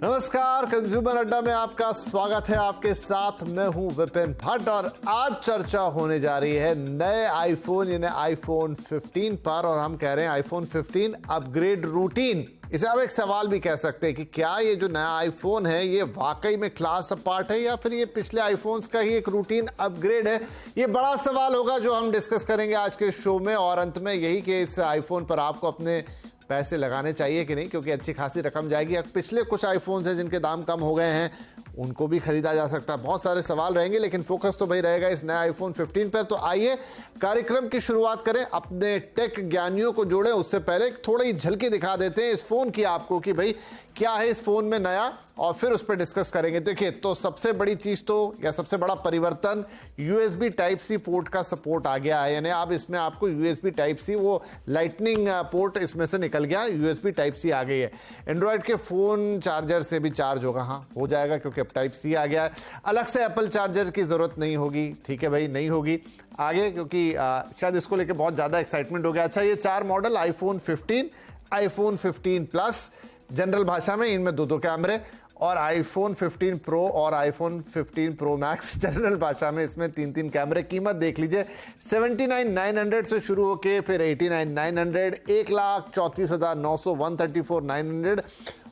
नमस्कार, कंज्यूमर अड्डा में आपका स्वागत है। आपके साथ मैं हूं विपिन भट्ट और आज चर्चा होने जा रही है नए आईफोन यानी आईफोन 15 पर। और हम कह रहे हैं आईफोन 15 अपग्रेड रूटीन। इसे आप एक सवाल भी कह सकते हैं कि क्या ये जो नया आईफोन है ये वाकई में क्लास अपार्ट है या फिर ये पिछले आईफोन्स का ही एक रूटीन अपग्रेड है। ये बड़ा सवाल होगा जो हम डिस्कस करेंगे आज के शो में। और अंत में यही कि इस आईफोन पर आपको अपने पैसे लगाने चाहिए कि नहीं, क्योंकि अच्छी खासी रकम जाएगी। अब पिछले कुछ आईफोन्स हैं जिनके दाम कम हो गए हैं, उनको भी खरीदा जा सकता है। बहुत सारे सवाल रहेंगे लेकिन फोकस तो भाई रहेगा इस नए आईफोन 15 पर। तो आइए कार्यक्रम की शुरुआत करें, अपने टेक ज्ञानियों को जोड़ें। उससे पहले थोड़ी झलकी दिखा देते हैं इस फोन की आपको कि भाई क्या है इस फोन में नया, और फिर उस पर डिस्कस करेंगे। देखिए, तो सबसे बड़ी चीज तो या सबसे बड़ा परिवर्तन USB टाइप सी पोर्ट का सपोर्ट आ गया है। यानी अब इसमें आपको USB टाइप सी, वो लाइटनिंग पोर्ट इसमें से निकल गया, USB टाइप सी आ गई है। एंड्रॉयड के फोन चार्जर से भी चार्ज होगा, हाँ हो जाएगा, क्योंकि अब टाइप सी आ गया है। अलग से एप्पल चार्जर की जरूरत नहीं होगी, ठीक है भाई, नहीं होगी आगे, क्योंकि शायद इसको लेकर बहुत ज्यादा एक्साइटमेंट हो गया। अच्छा, ये 4 model iPhone 15, iPhone 15 plus general भाषा में, इनमें 2 कैमरे, और आईफोन 15 प्रो और आईफोन 15 प्रो मैक्स जनरल भाषा में, इसमें 3 कैमरे। कीमत देख लीजिए, 79,900 से शुरू होके फिर 89,900, 1,34,900, 134,900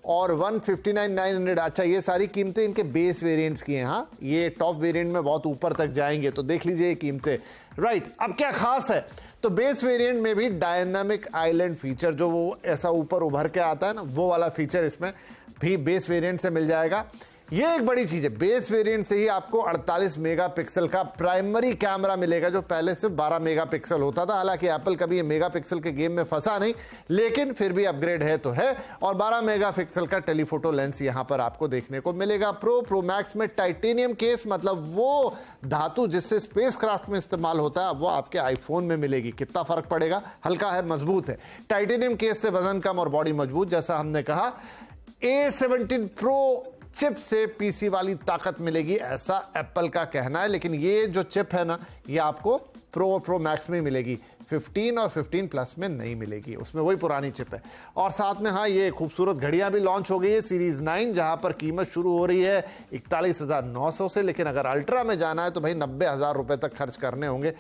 और 159,900। अच्छा, ये सारी कीमतें इनके बेस वेरिएंट्स की हैं। हाँ, ये टॉप वेरिएंट में बहुत ऊपर तक जाएंगे, तो देख लीजिए ये कीमतें। राइट, अब क्या खास है, तो बेस वेरिएंट में भी डायनामिक आइलैंड फीचर, जो वो ऐसा ऊपर उभर के आता है ना, वो वाला फीचर इसमें भी बेस वेरिएंट से मिल जाएगा। ये एक बड़ी चीज है, बेस वेरिएंट से ही आपको 48 मेगापिक्सल का प्राइमरी कैमरा मिलेगा, जो पहले सिर्फ 12 मेगापिक्सल होता था। हालांकि एप्पल कभी ये मेगापिक्सल के गेम में फंसा नहीं, लेकिन फिर भी अपग्रेड है तो है। और 12 मेगापिक्सल का टेलीफोटो लेंस यहां पर आपको देखने को मिलेगा। प्रो मैक्स में टाइटेनियम केस, मतलब वो धातु जिससे स्पेसक्राफ्ट में इस्तेमाल होता है, वो आपके आईफोन में मिलेगी। कितना फर्क पड़ेगा, हल्का है मजबूत है। टाइटेनियम केस से वजन कम और बॉडी मजबूत, जैसा हमने कहा। A17 प्रो चिप से पीसी वाली ताकत मिलेगी, ऐसा एप्पल का कहना है। लेकिन ये जो चिप है ना, ये आपको प्रो और प्रो मैक्स में मिलेगी, 15 और 15 प्लस में नहीं मिलेगी, उसमें वही पुरानी चिप है। और साथ में हाँ, ये खूबसूरत घड़ियां भी लॉन्च हो गई है, सीरीज 9, जहां पर कीमत शुरू हो रही है 41,900 से। लेकिन अगर अल्ट्रा में जाना है तो भाई 90,000 रुपए तक खर्च करने होंगे,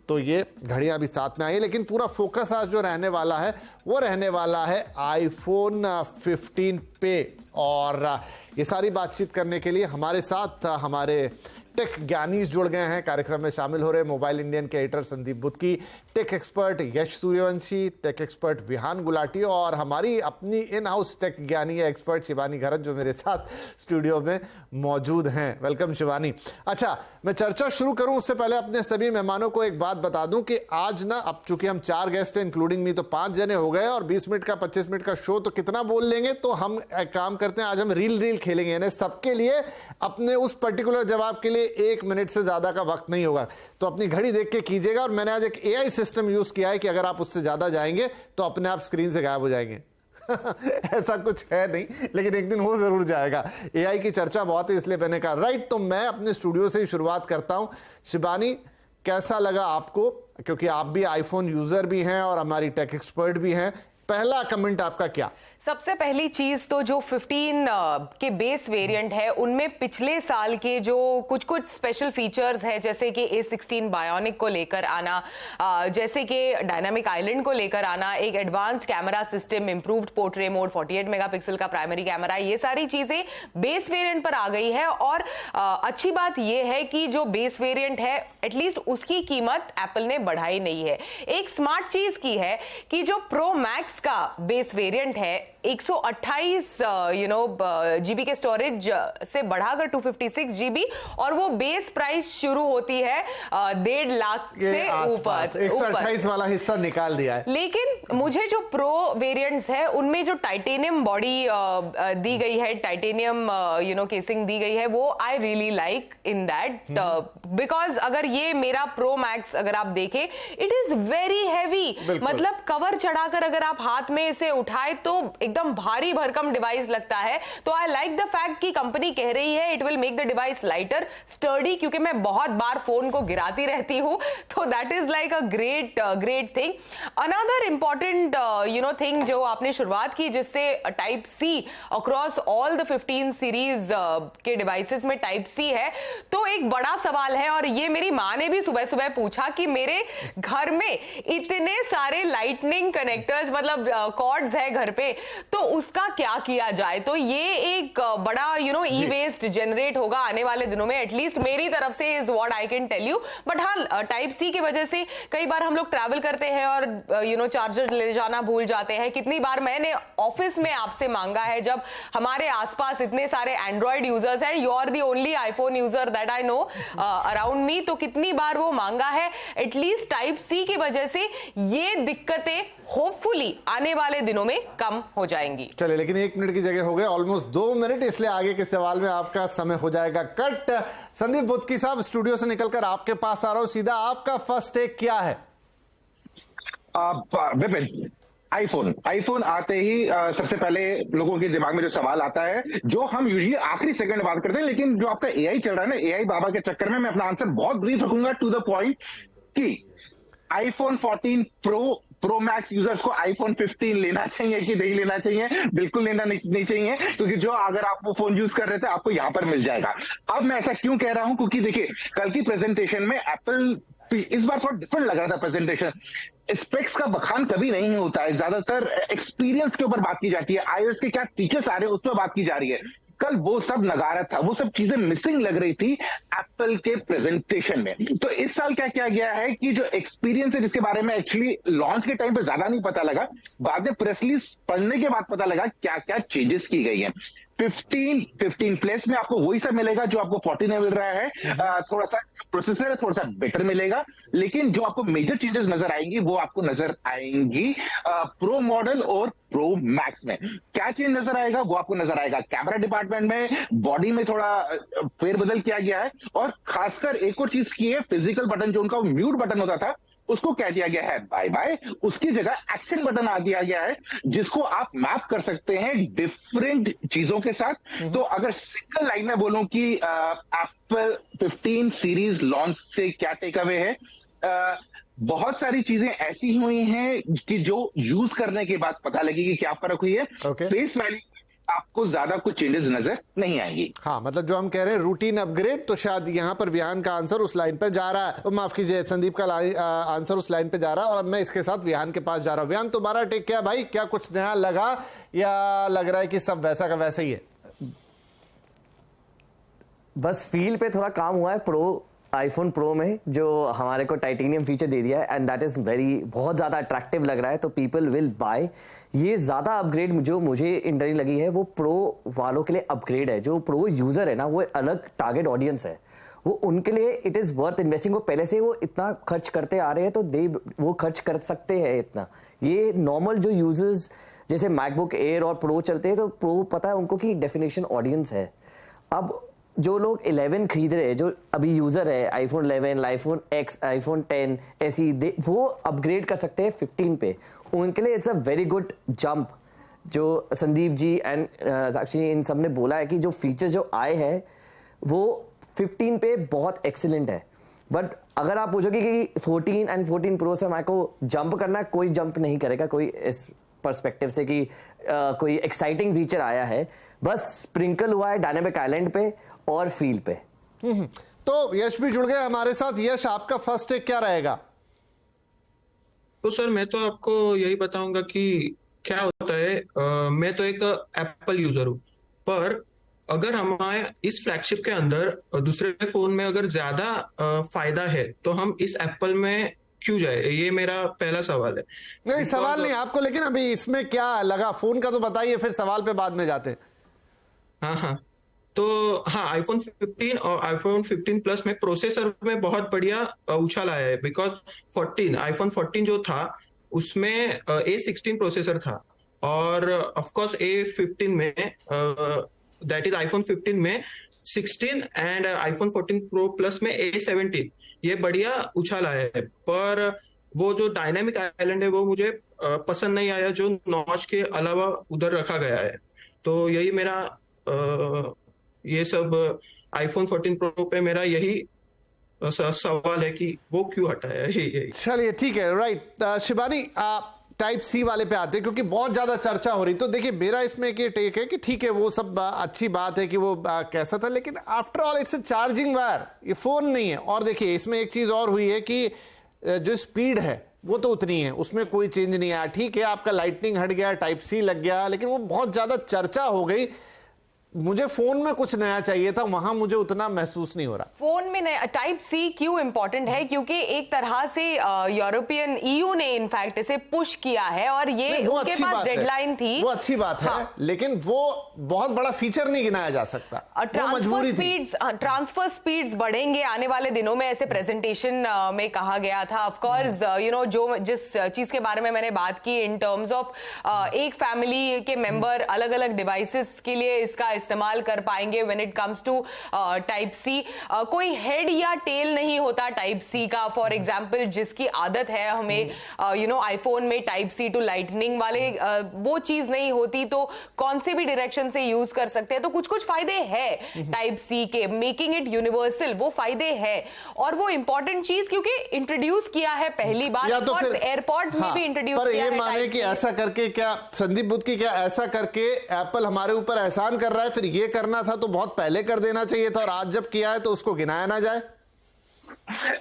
तो ये घड़ियां भी साथ में आई। लेकिन पूरा फोकस आज जो रहने वाला है वो रहने वाला है आईफोन 15 पे। और ये सारी बातचीत करने के लिए हमारे साथ हमारे टेक ज्ञानी जुड़ गए हैं, कार्यक्रम में शामिल हो रहे मोबाइल इंडियन के एडिटर संदीप बुत्की, टेक एक्सपर्ट यश सूर्यवंशी, टेक एक्सपर्ट विहान गुलाटी, और हमारी अपनी इन हाउस टेक ज्ञानी एक्सपर्ट शिवानी घरत, जो मेरे साथ स्टूडियो में मौजूद हैं। वेलकम शिवानी। अच्छा, मैं चर्चा शुरू करूं उससे पहले अपने सभी मेहमानों को एक बात बता दूं कि आज ना, अब चूंकि हम 4 गेस्ट हैं इंक्लूडिंग मी, तो 5 जने हो गए और 20 मिनट का 25 मिनट का शो, तो कितना बोल लेंगे। तो हम एक काम करते हैं, आज हम रील खेलेंगे, यानी सबके लिए अपने उस पर्टिकुलर जवाब के लिए 1 मिनट से ज्यादा का वक्त नहीं होगा। तो अपनी घड़ी देख के कीजिएगा। और मैंने आज एक AI सिस्टम यूज किया है कि अगर आप उससे ज्यादा जाएंगे तो अपने आप स्क्रीन से गायब हो जाएंगे। ऐसा कुछ है नहीं, लेकिन एक दिन हो जरूर जाएगा। AI की चर्चा बहुत है, इसलिए मैंने कहा राइट। तो मैं अपने स्टूडियो से ही शुरुआत करता हूं। शिवानी, कैसा लगा आपको, क्योंकि आप भी आईफोन यूजर भी हैं और हमारी टेक एक्सपर्ट भी हैं, पहला कमेंट आपका क्या? सबसे पहली चीज तो जो 15 के बेस वेरिएंट है, उनमें पिछले साल के जो कुछ स्पेशल फीचर्स है, जैसे कि A16 बायोनिक को लेकर आना, जैसे कि डायनामिक आइलैंड को लेकर आना, एक advanced camera system, improved portrait mode, 48 megapixel का प्राइमरी कैमरा, ये सारी चीजें बेस वेरिएंट पर आ गई है। और अच्छी बात यह है कि जो बेस वेरिएंट है, एटलीस्ट उसकी कीमत एप्पल ने बढ़ाई नहीं है। एक स्मार्ट चीज की है कि जो प्रो मैक्स का बेस वेरिएंट है, 128 जीबी के स्टोरेज से बढ़ाकर 256 जीबी, और वो बेस प्राइस शुरू होती है 1.5 लाख से ऊपर। 128 वाला हिस्सा निकाल दिया है। लेकिन मुझे जो प्रो वेरिएंट्स है, उनमें जो टाइटेनियम बॉडी दी गई है, टाइटेनियम केसिंग दी गई है, वो I really like in that, because अगर ये मेरा प्रो मैक्स अगर आप देखें, इट इज वेरी हैवी। मतलब कवर चढ़ाकर अगर आप हाथ में इसे उठाए तो एकदम भारी भरकम डिवाइस लगता है। तो आई लाइक द फैक्ट कि कंपनी कह रही है it will make the device lighter, sturdy, क्योंकि मैं बहुत बार फोन को गिराती रहती हूं, तो that is like a great thing. Another important thing जो आपने शुरुआत की, जिससे type C across all the 15 series के डिवाइसेस में टाइप सी है, तो एक बड़ा सवाल है, और ये मेरी मां ने भी सुबह सुबह पूछा कि मेरे घर में इतने सारे लाइटनिंग कनेक्टर्स, मतलब कॉर्ड्स है घर पे, तो उसका क्या किया जाए। तो ये एक बड़ा ई वेस्ट जनरेट होगा आने वाले दिनों में, एटलीस्ट मेरी तरफ से is what I can tell you. But हाँ, टाइप सी की वजह से कई बार हम लोग ट्रैवल करते हैं और चार्जर ले जाना भूल जाते हैं। कितनी बार मैंने ऑफिस में आपसे मांगा है, जब हमारे आसपास इतने सारे एंड्रॉइड यूजर्स हैं, you are the only iPhone user that I know around me, तो कितनी बार वो मांगा है। एटलीस्ट टाइप सी की वजह से ये दिक्कतें होपफुली आने वाले दिनों में कम हो जाएंगी। चलिए, लेकिन 1 मिनट की जगह हो गए ऑलमोस्ट 2 मिनट, इसलिए आगे के सवाल में आपका समय हो जाएगा कट। संदीप बुत्की साहब, स्टूडियो से निकलकर आपके पास आ रहा हूं सीधा, आपका फर्स्ट टेक क्या है? विपिन, आईफोन आते ही सबसे पहले लोगों के दिमाग में जो सवाल आता है, जो हम यूजुअली आखिरी सेकंड बात करते हैं, लेकिन जो आपका एआई चल रहा है ना, एआई बाबा के चक्कर में मैं अपना आंसर बहुत ब्रीफ रखूंगा, टू द पॉइंट, कि आईफोन 14 प्रो मैक्स यूजर्स को आईफोन 15 लेना चाहिए कि नहीं लेना चाहिए? बिल्कुल लेना नहीं चाहिए, क्योंकि जो अगर आप वो फोन यूज कर रहे थे आपको यहां पर मिल जाएगा। अब मैं ऐसा क्यों कह रहा हूं? क्योंकि देखिए, कल की प्रेजेंटेशन में एप्पल इस बार थोड़ा डिफरेंट लग रहा था प्रेजेंटेशन। स्पेक्स का बखान कभी नहीं होता है, ज्यादातर एक्सपीरियंस के ऊपर बात की जाती है, आईओएस के क्या फीचर्स आ रहे हैं उस पर बात की जा रही है। कल वो सब नगारा था, वो सब चीजें मिसिंग लग रही थी एप्पल के प्रेजेंटेशन में। तो इस साल क्या किया गया है कि जो एक्सपीरियंस है, जिसके बारे में एक्चुअली लॉन्च के टाइम पे ज्यादा नहीं पता लगा, बाद में प्रेस रिलीज पढ़ने के बाद पता लगा क्या क्या चेंजेस की गई है। 15 प्लस में आपको वही सब मिलेगा जो आपको 14 में मिल रहा है। थोड़ा सा प्रोसेसर थोड़ा सा बेटर मिलेगा, लेकिन जो आपको मेजर चेंजेस नजर आएंगी वो आपको नजर आएंगी प्रो मॉडल और प्रो मैक्स में। क्या चेंज नजर आएगा? वो आपको नजर आएगा कैमरा डिपार्टमेंट में, बॉडी में थोड़ा फेरबदल किया गया है, और खासकर एक और चीज की है, फिजिकल बटन जो उनका म्यूट बटन होता था उसको कह दिया गया है बाय बाय, उसकी जगह एक्शन बटन आ दिया गया है, जिसको आप मैप कर सकते हैं डिफरेंट चीजों के साथ। तो अगर सिंगल लाइन में बोलूं कि एप्पल 15 सीरीज लॉन्च से क्या टेक अवे है, बहुत सारी चीजें ऐसी हुई हैं कि जो यूज करने के बाद पता लगेगी क्या फर्क हुई है। फेस वैल्यू आपको ज्यादा कुछ चेंजेस नजर नहीं आएंगी। हाँ, मतलब जो हम कह रहे हैं रूटीन अपग्रेड, तो शायद यहाँ पर विहान का आंसर उस लाइन पे जा रहा है, माफ कीजिए, संदीप का आंसर उस लाइन पे जा रहा है, और अब मैं इसके साथ विहान के पास जा रहा हूँ। विहान, तुम्हारा टेक क्या भाई? क्या कुछ नया लगा या लग रहा है कि सब वैसा का वैसा ही है? बस फील पे थोड़ा काम हुआ है आईफोन प्रो में, जो हमारे को टाइटेनियम फीचर दे दिया है, एंड दैट इज बहुत ज्यादा अट्रैक्टिव लग रहा है, तो पीपल विल बाय। ये ज्यादा अपग्रेड जो मुझे इंटरनी लगी है वो प्रो वालों के लिए अपग्रेड है। जो प्रो यूजर है ना, वो अलग टारगेट ऑडियंस है, वो उनके लिए इट इज वर्थ इन्वेस्टिंग। वो पहले से वो इतना खर्च करते आ रहे हैं, तो वो खर्च कर सकते हैं इतना। ये नॉर्मल जो यूजर्स जैसे मैकबुक एयर और प्रो चलते हैं, तो प्रो पता है उनको की डेफिनेशन ऑडियंस है। अब जो लोग 11 खरीद रहे हैं, जो अभी यूजर है आईफोन 11, आईफोन एक्स, आईफोन 10 ऐसी, वो अपग्रेड कर सकते हैं 15 पे। उनके लिए it's a very good jump. जो संदीप जी एंड साक्षी इन सब ने बोला है कि जो फीचर्स जो आए हैं वो 15 पे बहुत एक्सीलेंट है। बट अगर आप पूछोगे कि 14 एंड 14 प्रो से हमारे को जंप करना है, कोई जंप नहीं करेगा कोई इस पर्सपेक्टिव से कि कोई एक्साइटिंग फीचर आया है। बस स्प्रिंकल हुआ है डायनामिक आइलैंड पे और फील पे। तो यश भी जुड़ गए हमारे साथ। यश, आपका फर्स्ट टेक क्या रहेगा? तो सर, मैं तो आपको यही बताऊंगा कि क्या होता है। मैं तो एक एप्पल यूजर हूँ, पर अगर हमारे इस फ्लैगशिप के अंदर दूसरे फोन में अगर ज्यादा फायदा है, तो हम इस एप्पल में क्यों जाए? ये मेरा पहला सवाल है। नहीं, सवाल नहीं आपको, लेकिन अभी इसमें क्या लगा? फोन का तो बताइए, फिर सवाल पे बाद में जाते हैं। हाँ, तो हाँ, आईफोन 15 और आईफोन 15 प्लस में प्रोसेसर में बहुत बढ़िया उछाल आया है। बिकॉज आईफोन 14 जो था उसमें A16 प्रोसेसर था, और ऑफकोर्स A15 में दैट इज आईफोन 15 में 16 एंड आईफोन 14 प्रो प्लस में A17, ये बढ़िया उछाल आया है। पर वो जो डायनामिक आइलैंड है वो मुझे पसंद नहीं आया, जो नॉच के अलावा उधर रखा गया है। तो यही मेरा ये सब आईफोन 14 प्रो पे मेरा यही सवाल है कि वो क्यों हटाया है। यही चलिए ठीक है, राइट। शिबानी, टाइप सी वाले पे आते हैं क्योंकि बहुत ज्यादा चर्चा हो रही। तो देखिए, मेरा इसमें एक ये टेक है कि ठीक है, वो सब अच्छी बात है कि वो कैसा था, लेकिन after all it's a charging wire, ये फोन नहीं है। और देखिए, इसमें एक चीज और हुई है कि जो स्पीड है वो तो उतनी है, उसमें कोई चेंज नहीं आया। ठीक है, आपका लाइटनिंग हट गया, टाइप सी लग गया, लेकिन वो बहुत ज्यादा चर्चा हो गई। मुझे फोन में कुछ नया चाहिए था, वहां मुझे उतना महसूस नहीं हो रहा। फोन में नया टाइप सी क्यों इंपॉर्टेंट है? क्योंकि एक तरह से यूरोपियन ईयू ने इनफैक्ट इसे पुश किया है और ये उनके पास डेडलाइन थी। वो अच्छी बात है, लेकिन वो बहुत बड़ा फीचर नहीं गिनाया जा सकता। ट्रांसफर स्पीड्स बढ़ेंगे आने वाले दिनों में, ऐसे प्रेजेंटेशन में कहा गया था। ऑफ कोर्स जो जिस चीज के बारे में मैंने बात की इन टर्म्स ऑफ एक फैमिली के मेंबर अलग अलग डिवाइसेस के लिए इसका इस्तेमाल कर पाएंगे when it comes to type C. कोई हेड या टेल नहीं होता टाइप सी का। फॉर एग्जांपल, जिसकी आदत है हमें आईफोन में टाइप सी टू लाइटनिंग वाले, वो चीज नहीं होती, तो कौन से भी डायरेक्शन से यूज कर सकते हैं। तो कुछ कुछ फायदे हैं टाइप सी के, मेकिंग इट यूनिवर्सल, वो फायदे हैं। और वो इंपॉर्टेंट चीज क्योंकि इंट्रोड्यूस किया है पहली बार, या तो फिर एयरपॉड्स में भी इंट्रोड्यूस किया है। ये माने कि ऐसा करके, क्या संदीप बुद्ध की, क्या ऐसा करके एप्पल हमारे ऊपर एहसान कर रहा है? फिर ये करना था तो बहुत पहले कर देना चाहिए था, और आज जब किया है तो उसको गिनाया ना जाए।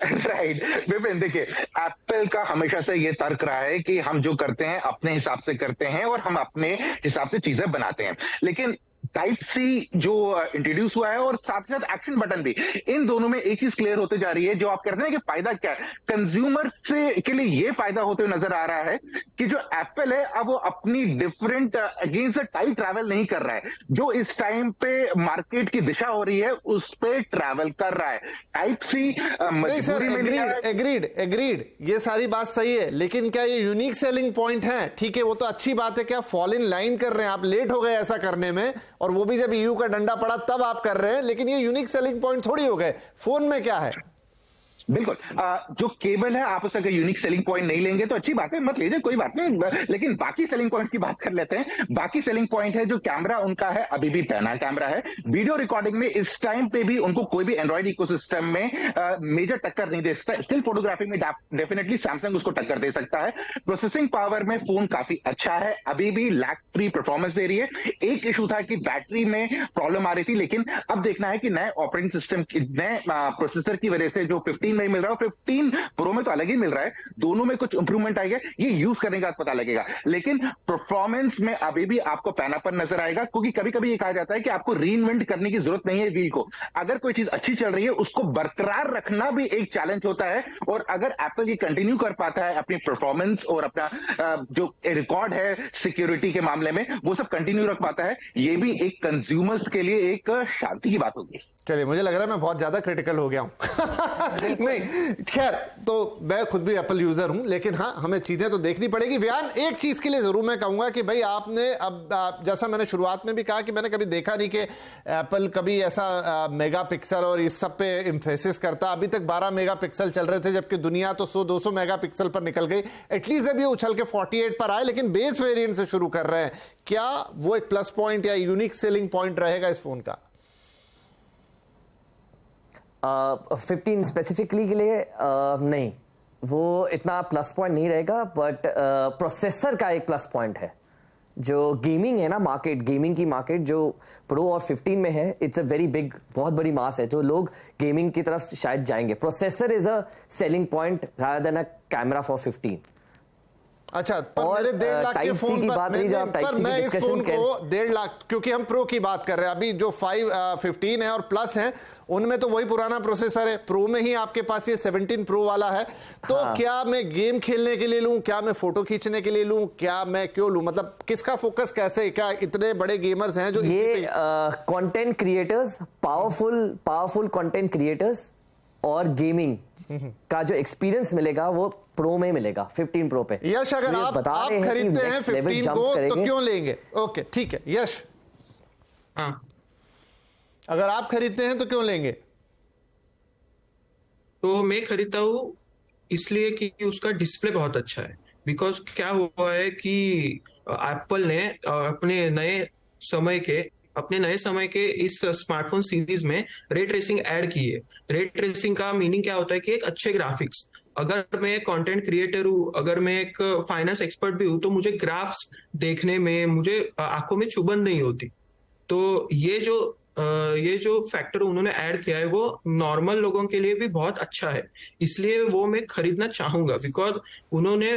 राइट विपिन, देखिए, एप्पल का हमेशा से ये तर्क रहा है कि हम जो करते हैं अपने हिसाब से करते हैं और हम अपने हिसाब से चीजें बनाते हैं। लेकिन टाइप सी जो इंट्रोड्यूस हुआ है और साथ साथ एक्शन बटन भी, इन दोनों में एक चीज क्लियर होते जा रही है। जो आप कहते हैं कि फायदा क्या है कंज्यूमर से, के लिए ये फायदा होते हुए नजर आ रहा है कि जो एप्पल है अब वो अपनी डिफरेंट अगेंस्ट टाइप ट्रैवल नहीं कर रहा है। जो इस टाइम पे मार्केट की दिशा हो रही है उस पे ट्रैवल कर रहा है। टाइप सी मजबूरी में नहीं है। एग्रीड, ये सारी बात सही है, लेकिन क्या ये यूनिक सेलिंग पॉइंट है? ठीक है, वो तो अच्छी बात है कि आप फॉल इन लाइन कर रहे हैं, आप लेट हो गए ऐसा करने में, और वो भी जब ईयू का डंडा पड़ा तब आप कर रहे हैं, लेकिन ये यूनिक सेलिंग पॉइंट थोड़ी हो गए। फोन में क्या है? बिल्कुल, जो केबल है आप उसका यूनिक सेलिंग पॉइंट नहीं लेंगे तो अच्छी बात है, मत लीजिए, कोई बात नहीं। लेकिन बाकी सेलिंग पॉइंट की बात कर लेते हैं। बाकी सेलिंग पॉइंट है जो कैमरा उनका है, अभी भी पैना कैमरा है। वीडियो रिकॉर्डिंग में इस टाइम पे भी उनको कोई भी एंड्रॉइड इकोसिस्टम में मेजर टक्कर नहीं दे सकता। स्टिल फोटोग्राफी में डेफिनेटली सैमसंग उसको टक्कर दे सकता है। प्रोसेसिंग पावर में फोन काफी अच्छा है, अभी भी लैग फ्री परफॉर्मेंस दे रही है। एक इशू था कि बैटरी में प्रॉब्लम आ रही थी, लेकिन अब देखना है कि नए ऑपरेटिंग सिस्टम, नए प्रोसेसर की वजह से जो 15 नहीं मिल रहा है, 15 प्रो में तो अलग ही मिल रहा है, दोनों में कुछ इंप्रूवमेंट आएगा, ये यूज करने का पता लगेगा। लेकिन परफॉर्मेंस में अभी भी आपको पैनापन नजर आएगा, क्योंकि कभी कभी ये कहा जाता है कि आपको रीइन्वेंट करने की जरूरत नहीं है व्हील को। अगर कोई चीज अच्छी चल रही है उसको बरकरार रखना भी एक चैलेंज होता है, और अगर एप्पल ये कंटिन्यू कर पाता है अपनी परफॉर्मेंस और अपना जो रिकॉर्ड है सिक्योरिटी के मामले में, वो सब कंटिन्यू रख पाता है, ये भी एक कंज्यूमर्स के लिए एक शांति की बात होगी। चलिए, मुझे लग रहा है मैं बहुत ज्यादा क्रिटिकल हो गया हूं। नहीं, खैर, तो मैं खुद भी एप्पल यूजर हूं, लेकिन हाँ, हमें चीजें तो देखनी पड़ेगी। व्यान, एक चीज के लिए जरूर मैं कहूंगा कि भाई आपने अब जैसा मैंने शुरुआत में भी कहा कि मैंने कभी देखा नहीं कि एप्पल कभी ऐसा मेगापिक्सल और इस सब पे इंफेसिस करता। अभी तक 12 मेगापिक्सल चल रहे थे, जबकि दुनिया तो 100-200 मेगापिक्सल पर निकल गई। एटलीस्ट अभी उछल के 48 पर आए, लेकिन बेस वेरिएंट से शुरू कर रहे हैं। क्या वो एक प्लस पॉइंट या यूनिक सेलिंग पॉइंट रहेगा इस फोन का? 15 स्पेसिफिकली के लिए नहीं, वो इतना प्लस पॉइंट नहीं रहेगा, बट प्रोसेसर का एक प्लस पॉइंट है। जो गेमिंग है ना, मार्केट, गेमिंग की मार्केट जो प्रो और 15 में है, इट्स अ वेरी बिग, बहुत बड़ी मास है, जो लोग गेमिंग की तरफ शायद जाएंगे। Processor is a selling point rather than a camera for 15। अच्छा, पर मेरे 1.5 लाख के फोन पर मैं इस फोन को 1.5 लाख, क्योंकि हम प्रो की बात कर रहे हैं, अभी जो 15 है और प्लस है उनमें तो वही पुराना प्रोसेसर है। प्रो में ही आपके पास ये 17 प्रो वाला है। तो हाँ। क्या मैं गेम खेलने के लिए लूं, क्या मैं फोटो खींचने के लिए लूं, क्या मैं क्यों लूं? मतलब किसका फोकस कैसे, क्या इतने बड़े गेमर्स हैं जो ये content creators, powerful content creators और गेमिंग का जो एक्सपीरियंस मिलेगा वो प्रो में मिलेगा, 15 प्रो पे। यश, अगर आप खरीदते हैं 15 को तो क्यों लेंगे? ओके, ठीक है यश, हाँ, अगर आप खरीदते हैं तो क्यों लेंगे? तो मैं खरीदता हूँ इसलिए कि उसका डिस्प्ले बहुत अच्छा है। बिकॉज क्या हुआ है कि एप्पल ने अपने नए समय के इस स्मार्टफोन सीरीज में रे ट्रेसिंग ऐड की है। रे ट्रेसिंग का मीनिंग क्या होता है कि एक अच्छे ग्राफिक्स, अगर मैं कंटेंट क्रिएटर हूँ, अगर मैं एक फाइनेंस एक्सपर्ट भी हूँ, तो मुझे ग्राफ्स देखने में मुझे आंखों में चुभन नहीं होती। तो ये जो फैक्टर उन्होंने ऐड किया है वो नॉर्मल लोगों के लिए भी बहुत अच्छा है, इसलिए वो मैं खरीदना चाहूंगा। बिकॉज उन्होंने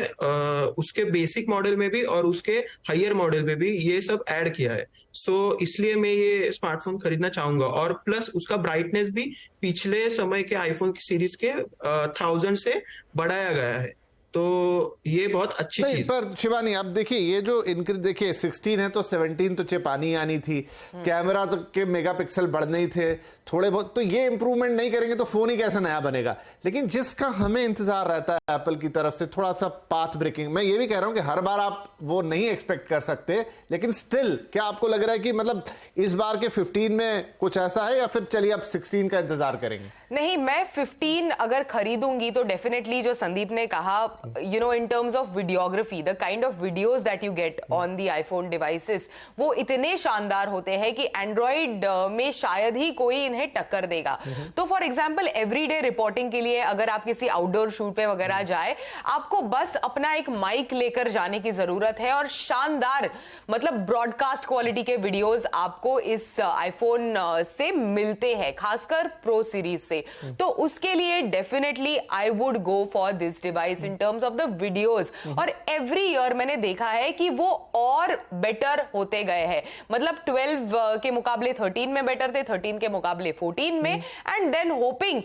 उसके बेसिक मॉडल में भी और उसके हायर मॉडल में भी ये सब ऐड किया है। सो इसलिए मैं ये स्मार्टफोन खरीदना चाहूंगा। और प्लस उसका ब्राइटनेस भी पिछले समय के आईफोन की सीरीज के 1000 से बढ़ाया गया है, तो ये बहुत अच्छी नहीं, चीज। पर शिवानी अब देखिए ये जो इंक्रीज देखिए 16 है तो 17 तो चिप आनी थी, कैमरा तो के मेगापिक्सल बढ़ने ही थे थोड़े बहुत, तो ये इंप्रूवमेंट नहीं करेंगे तो फोन ही कैसे नया बनेगा। लेकिन जिसका हमें इंतजार रहता है एप्पल की तरफ से थोड़ा सा पाथ ब्रेकिंग, मैं ये भी कह रहा हूं कि हर बार आप वो नहीं एक्सपेक्ट कर सकते, लेकिन स्टिल क्या आपको लग रहा है कि मतलब इस बार के 15 में कुछ ऐसा है, या फिर चलिए आप 16 का इंतजार करेंगे? नहीं, मैं 15 अगर खरीदूंगी तो डेफिनेटली जो संदीप ने कहा, you know, in terms of videography, the kind of videos that you get on the iPhone devices वो इतने शानदार होते हैं कि एंड्रॉइड में शायद ही कोई इन्हें टक्कर देगा। तो फॉर एग्जांपल एवरीडे रिपोर्टिंग के लिए अगर आप किसी आउटडोर शूट पे वगैरह जाए, आपको बस अपना एक माइक लेकर जाने की जरूरत है और शानदार मतलब ब्रॉडकास्ट क्वालिटी के वीडियोस आपको इस आईफोन से मिलते हैं, खासकर प्रो सीरीज से। तो उसके लिए definitely I would go for this device in terms of the videos. और एवरी ईयर मैंने देखा है कि वो और बेटर होते गए हैं, मतलब 12 के मुकाबले 13 में बेटर थे, 13 के मुकाबले 14 में, एंड देन होपिंग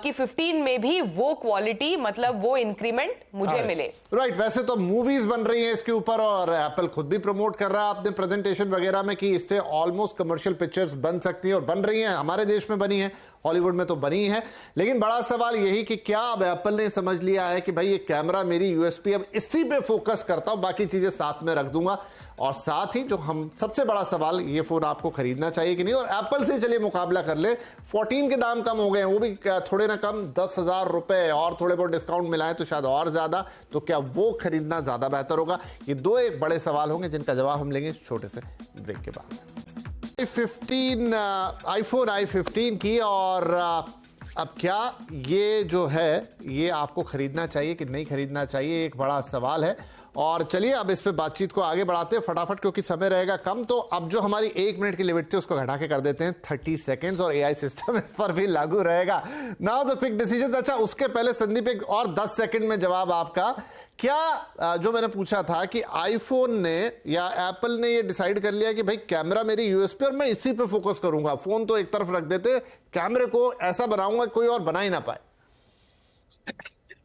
कि 15 में भी वो क्वालिटी मतलब वो इंक्रीमेंट मुझे मिले। राइट, वैसे तो मूवीज बन रही हैं इसके ऊपर और एप्पल खुद भी प्रमोट कर रहा है अपने प्रेजेंटेशन वगैरह में कि इससे ऑलमोस्ट कमर्शियल पिक्चर्स बन सकती हैं और बन रही हैं, हमारे देश में बनी है, हॉलीवुड में तो बनी है। लेकिन बड़ा सवाल यही कि क्या अब एप्पल ने समझ लिया है कि भाई ये कैमरा मेरी यूएसपी, अब इसी पे फोकस करता हूं, बाकी चीजें साथ में रख दूंगा। और साथ ही जो हम सबसे बड़ा सवाल, ये फोन आपको खरीदना चाहिए कि नहीं, और एप्पल से चलिए मुकाबला कर ले। 14 के दाम कम हो गए हैं, वो भी थोड़े ना कम 10,000 रुपए, और थोड़े बहुत डिस्काउंट मिलाएं तो शायद और ज्यादा, तो क्या वो खरीदना ज्यादा बेहतर होगा? ये दो एक बड़े सवाल होंगे जिनका जवाब हम लेंगे छोटे से ब्रेक के बाद। आईफोन i15 की, और अब क्या ये जो है ये आपको खरीदना चाहिए कि नहीं खरीदना चाहिए, एक बड़ा सवाल है। और चलिए अब इस पे बातचीत को आगे बढ़ाते हैं फटाफट, क्योंकि समय रहेगा कम। तो अब जो हमारी 1 मिनट की लिमिट थी उसको घटा के कर देते हैं 30 सेकेंड्स, और एआई सिस्टम इस पर भी लागू रहेगा। Now the quick decision. अच्छा, उसके पहले संदीप एक और 10 सेकंड में जवाब आपका। क्या जो मैंने पूछा था कि आईफोन ने या एप्पल ने ये डिसाइड कर लिया कि भाई कैमरा मेरी यूएसपी और मैं इसी पे फोकस करूंगा, फोन तो एक तरफ रख देते, कैमरे को ऐसा बनाऊंगा कोई और बना ही ना पाए?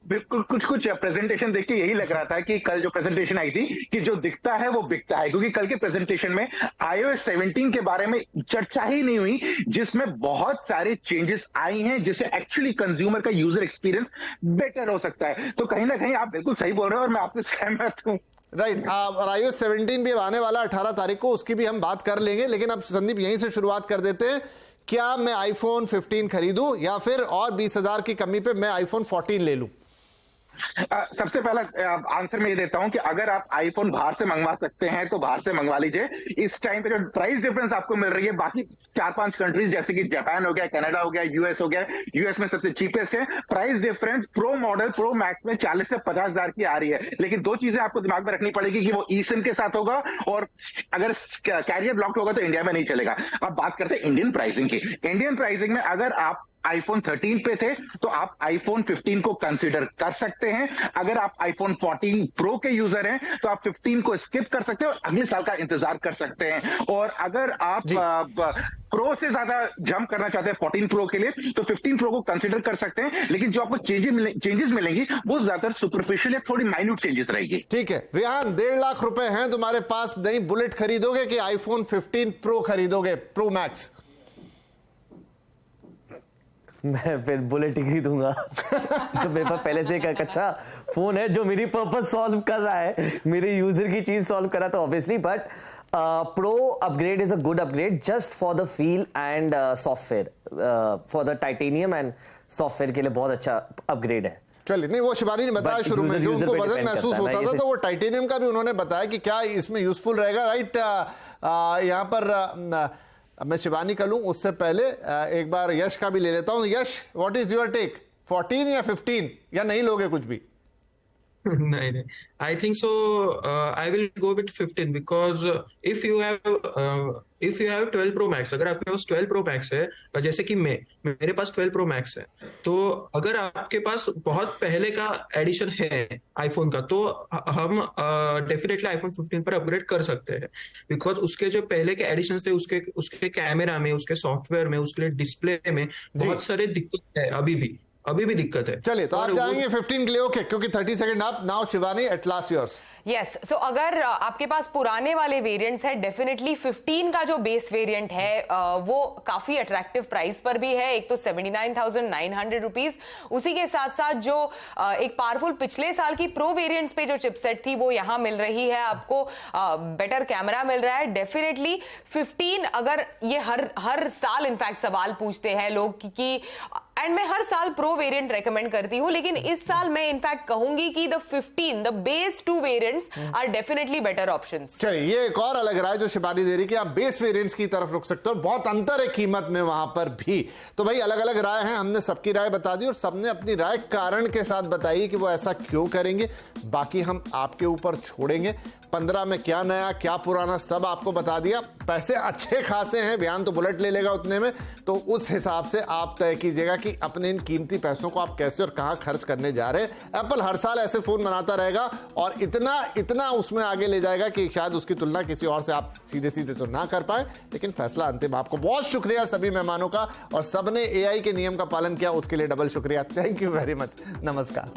बिल्कुल, कुछ प्रेजेंटेशन देख के यही लग रहा था कि कल जो प्रेजेंटेशन आई थी कि जो दिखता है वो बिकता है, क्योंकि कल के प्रेजेंटेशन में iOS 17 के बारे में चर्चा ही नहीं हुई, जिसमें बहुत सारे चेंजेस आई हैं जिससे एक्चुअली कंज्यूमर का यूजर एक्सपीरियंस बेटर हो सकता है। तो कहीं ना कहीं आप बिल्कुल सही बोल रहे हो और मैं आपसे सहमत हूं। राइट, और iOS 17 भी आने वाला 18 तारीख को, उसकी भी हम बात कर लेंगे। लेकिन अब संदीप यहीं से शुरुआत कर देते हैं। क्या मैं आईफोन 15 खरीदूं या फिर और 20,000 की कमी पे मैं आईफोन 14 ले लूं? सबसे पहला आंसर मैं ये देता हूं कि अगर आप आईफोन बाहर से मंगवा सकते हैं तो बाहर से मंगवा लीजिए। इस टाइम पे जो प्राइस डिफरेंस आपको मिल रही है बाकी 4-5 कंट्रीज जैसे कि जापान हो गया, कनाडा हो गया, यूएस हो गया, यूएस में सबसे चीपेस्ट है। Price difference pro model pro max में 40 से 50,000 की आ रही है। लेकिन दो चीजें आपको दिमाग में रखनी पड़ेगी कि वो ई सिम के साथ होगा और अगर कैरियर ब्लॉक होगा तो इंडिया में नहीं चलेगा। अब बात करते हैं इंडियन प्राइसिंग की। इंडियन प्राइसिंग में अगर आप आईफोन 13 पे थे तो आप आईफोन 15 को कंसीडर कर सकते हैं। अगर आप आईफोन 14 प्रो के यूजर हैं तो आप 15 को स्किप कर सकते हैं और अगले साल का इंतजार कर सकते हैं। और अगर आप प्रो से ज्यादा जंप करना चाहते हैं 14 प्रो के लिए तो 15 प्रो को कंसीडर कर सकते हैं। लेकिन जो आपको चेंजेस मिलेंगी वो ज्यादातर सुपरफिशियल या थोड़ी माइन्यूट चेंजेस रहेगी। ठीक है विहान, 1.5 लाख रुपए हैं तुम्हारे पास, नई बुलेट खरीदोगे कि आईफोन 15 प्रो खरीदोगे, प्रो मैक्स? मैं फिर बुलेट ही खरीदूंगा। तो मेरे पास पहले से एक अच्छा फोन है जो मेरी पर्पस सॉल्व कर रहा है, मेरे यूजर की चीज सॉल्व कर रहा है, तो obviously. But pro upgrade is a good upgrade just for the feel and software, for the titanium and software के लिए बहुत अच्छा अपग्रेड है। चलिए, नहीं वो शिवानी ने बताया But शुरू में, जो user उनको पे वजन depend महसूस करता है ना, होता था जैसे- तो वो टाइटेनियम का भी उन्होंने बताया कि क्या इसमें यूजफुल रहेगा, राइट। यहाँ पर मैं शिवानी का लूं उससे पहले एक बार यश का भी ले लेता हूं। यश, व्हाट इज योर टेक, 14 या 15, या नहीं लोगे कुछ भी? नहीं नहीं, I think so I will go with 15 because if you have 12 pro max, अगर आपके पास 12 प्रो मैक्स है, जैसे कि मेरे पास 12 प्रो मैक्स है, तो अगर आपके पास बहुत पहले का एडिशन है आईफोन का, तो हम डेफिनेटली आईफोन 15 पर अपग्रेड कर सकते हैं, बिकॉज उसके जो पहले के एडिशन थे उसके कैमरा में, उसके सॉफ्टवेयर में, उसके डिस्प्ले में बहुत सारे दिक्कत है, अभी भी दिक्कत है। चलिए, तो आप और वो- जाएंगे 15 के लिए, ओके, क्योंकि 30 सेकंड आप now. Shivani, at last yours. Yes, so अगर आपके पास पुराने वाले वेरिएंट्स है, डेफिनेटली 15 का जो बेस वेरिएंट है वो काफी अट्रैक्टिव प्राइस पर भी है। एक तो 79,900 रुपीज, उसी के साथ साथ जो एक पावरफुल पिछले साल की प्रो वेरिएंट्स पे जो चिपसेट थी वो यहां मिल रही है आपको, बेटर कैमरा मिल रहा है। डेफिनेटली 15, अगर ये हर साल इनफैक्ट सवाल पूछते हैं लोग कि एंड मैं हर साल प्रो वेरिएंट रेकमेंड करती हूं, लेकिन इस साल मैं इनफैक्ट कहूंगी कि the 15, the base 2 variants are definitely better options. चलिए, ये एक और अलग राय जो शिवानी दे रही कि आप बेस वेरिएंट्स की तरफ रुक सकते हो, बहुत अंतर है कीमत में वहां पर भी। तो भाई अलग अलग राय हैं, हमने सबकी राय बता दी और सबने अपनी राय कारण के साथ बताई कि वो ऐसा क्यों करेंगे। बाकी हम आपके ऊपर छोड़ेंगे। 15 में क्या नया क्या पुराना सब आपको बता दिया। पैसे अच्छे खासे हैं, बयान तो बुलेट ले लेगा उतने में, तो उस हिसाब से आप तय कीजिएगा कि अपने इन कीमती पैसों को आप कैसे और कहां खर्च करने जा रहे हैं। एप्पल हर साल ऐसे फोन बनाता रहेगा और इतना उसमें आगे ले जाएगा कि शायद उसकी तुलना किसी और से आप सीधे सीधे तो ना कर पाए, लेकिन फैसला अंतिम। आपको बहुत शुक्रिया सभी मेहमानों का, और सबने एआई के नियम का पालन किया, उसके लिए डबल शुक्रिया। Thank you very much. नमस्कार।